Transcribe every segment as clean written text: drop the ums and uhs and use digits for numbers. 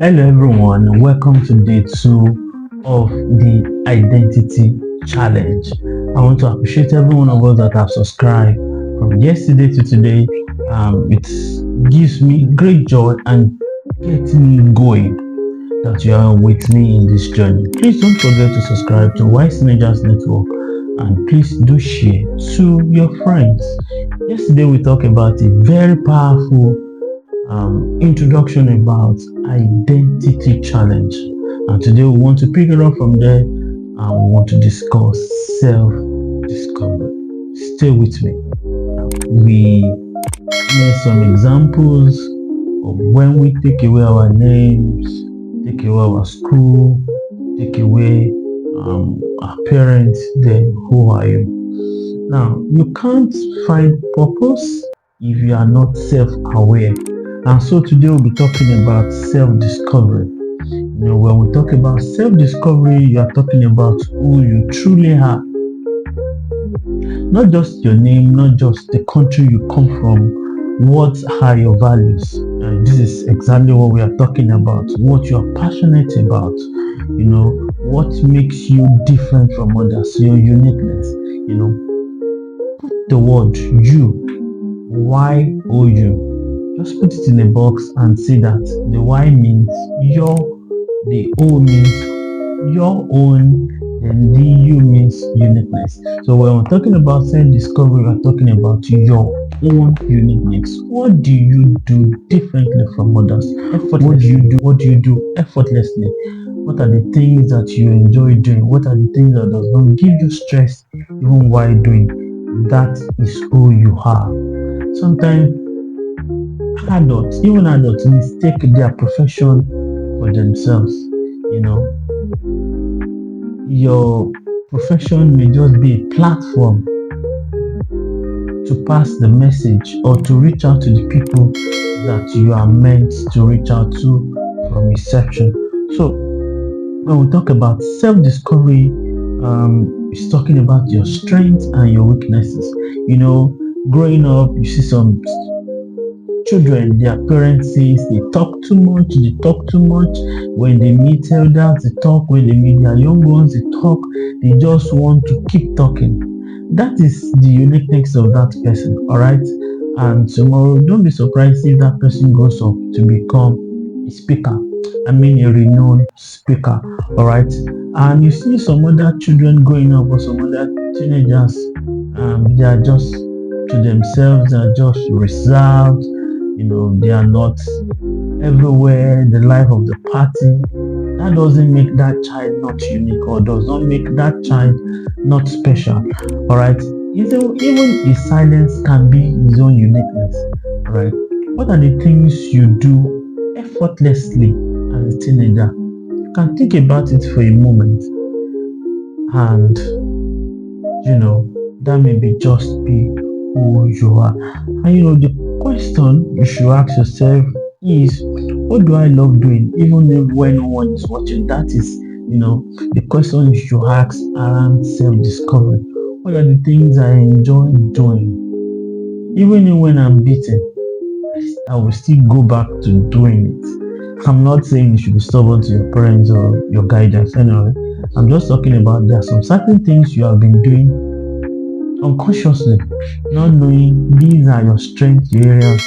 Hello everyone, and welcome to day 2 of the Identity Challenge. I want to appreciate every one of us that have subscribed from yesterday to today. It gives me great joy and gets me going that you are with me in this journey. Please don't forget to subscribe to Wise Teenagers Network and please do share to your friends. Yesterday we talked about a very powerful introduction about identity challenge, and today we want to pick it up from there and we want to discuss self-discovery. Stay with me. We made some examples of when we take away our names, take away our school, take away our parents, then who are you? Now, you can't find purpose if you are not self-aware. And so today we'll be talking about self-discovery. When we talk about self-discovery, you are talking about who you truly are. Not just your name, not just the country you come from, what are your values? And this is exactly what we are talking about. What you are passionate about. What makes you different from others, your uniqueness. Put the word you, Y-O-U. Just put it in a box and see that the Y means your, the O means your own, and the U means uniqueness. So when we're talking about self-discovery, we're talking about your own uniqueness. What do you do differently from others? What do you do effortlessly? What are the things that you enjoy doing? What are the things that does not give you stress even while doing? That is who you are. Sometimes even adults mistake their profession for themselves. Your profession may just be a platform to pass the message or to reach out to the people that you are meant to reach out to from inception. So when we talk about self-discovery, it's talking about your strengths and your weaknesses. Growing up, you see some children, their parents say they talk too much. When they meet elders, they talk. When they meet their young ones, they talk. They just want to keep talking. That is the uniqueness of that person, alright? And tomorrow, don't be surprised if that person goes up to become a speaker. A renowned speaker, alright? And you see some other children growing up or some other teenagers, they are just to themselves, they are just reserved. They are not everywhere, the life of the party. That doesn't make that child not unique or does not make that child not special. Alright. Even his silence can be his own uniqueness. Alright. What are the things you do effortlessly as a teenager? You can think about it for a moment. And that may be just be who you are. And the question you should ask yourself is, what do I love doing even when no one is watching? That is the question you should ask around self-discovery. What are the things I enjoy doing? Even when I'm beaten, I will still go back to doing it. I'm not saying you should be stubborn to your parents or your guidance. Anyway, I'm just talking about there are some certain things you have been doing unconsciously, not knowing these are your strength areas,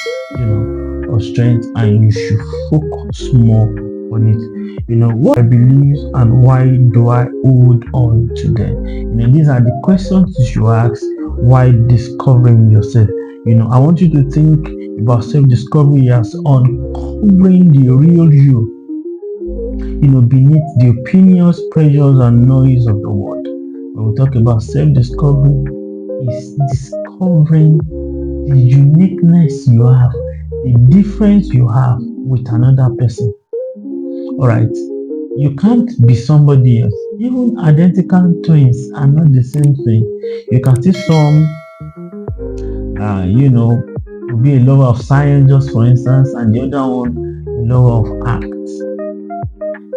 of strength, and you should focus more on it. What I believe and why do I hold on to them? These are the questions you should ask while discovering yourself. I want you to think about self-discovery as uncovering the real you, beneath the opinions, pressures, and noise of the world. When we talk about self-discovery, is discovering the uniqueness you have, the difference you have with another person. Alright, you can't be somebody else. Even identical twins are not the same thing. You can see some, will be a lover of science, just for instance, and the other one a lover of art.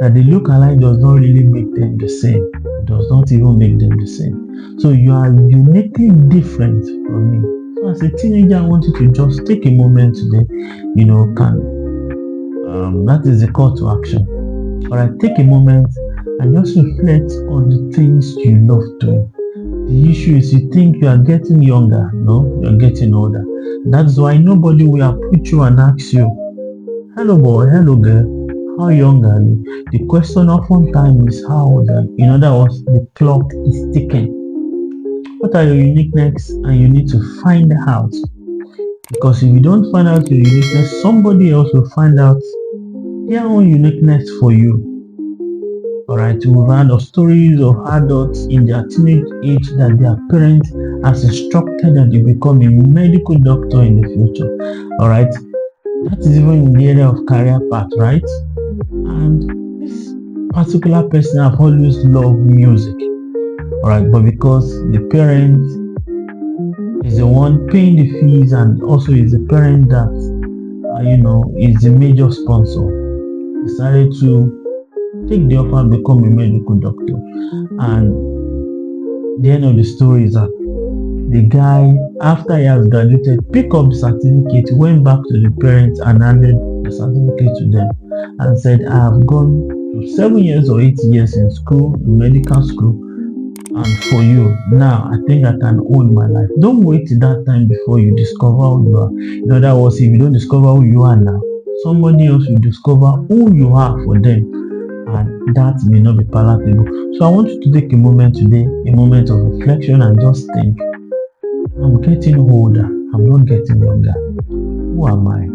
That the look alike does not really make them the same. It does not even make them the same. So you are uniquely different from me. So as a teenager, I want you to just take a moment today, can That is the call to action. Alright, take a moment and just reflect on the things you love doing. The issue is you think you are getting younger. No, you're getting older. That's why nobody will approach you and ask you, hello boy, hello girl, how young are you? The question oftentimes is how old are you? In other words, the clock is ticking. What are your uniqueness? And you need to find out. Because if you don't find out your uniqueness, somebody else will find out their own uniqueness for you. Alright, we've heard of stories of adults in their teenage age that their parents has instructed that they become a medical doctor in the future. Alright, that is even in the area of career path, right? And this particular person have always loved music. Alright, but because the parent is the one paying the fees and also is the parent that is the major sponsor, decided to take the offer and become a medical doctor. And the end of the story is that the guy, after he has graduated, picked up the certificate, went back to the parents and handed the certificate to them and said, I have gone to 7 years or 8 years in school, in medical school, and for you, now I think I can own my life. Don't wait till that time before you discover who you are. In other words, if you don't discover who you are now, somebody else will discover who you are for them, and that may not be palatable. So I want you to take a moment today, a moment of reflection, and just think, I'm getting older, I'm not getting younger. Who am I?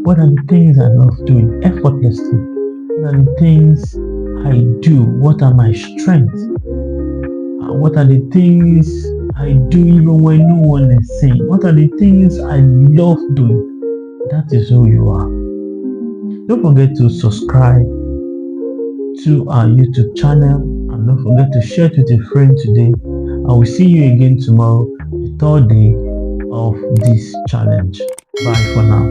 What are the things I love doing effortlessly? What are the things I do? What are my strengths? What are the things I do even when no one is saying? What are the things I love doing? That is who you are. Don't forget to subscribe to our YouTube channel, and don't forget to share it with a friend today. I will see you again tomorrow, the third day of this challenge. Bye for now.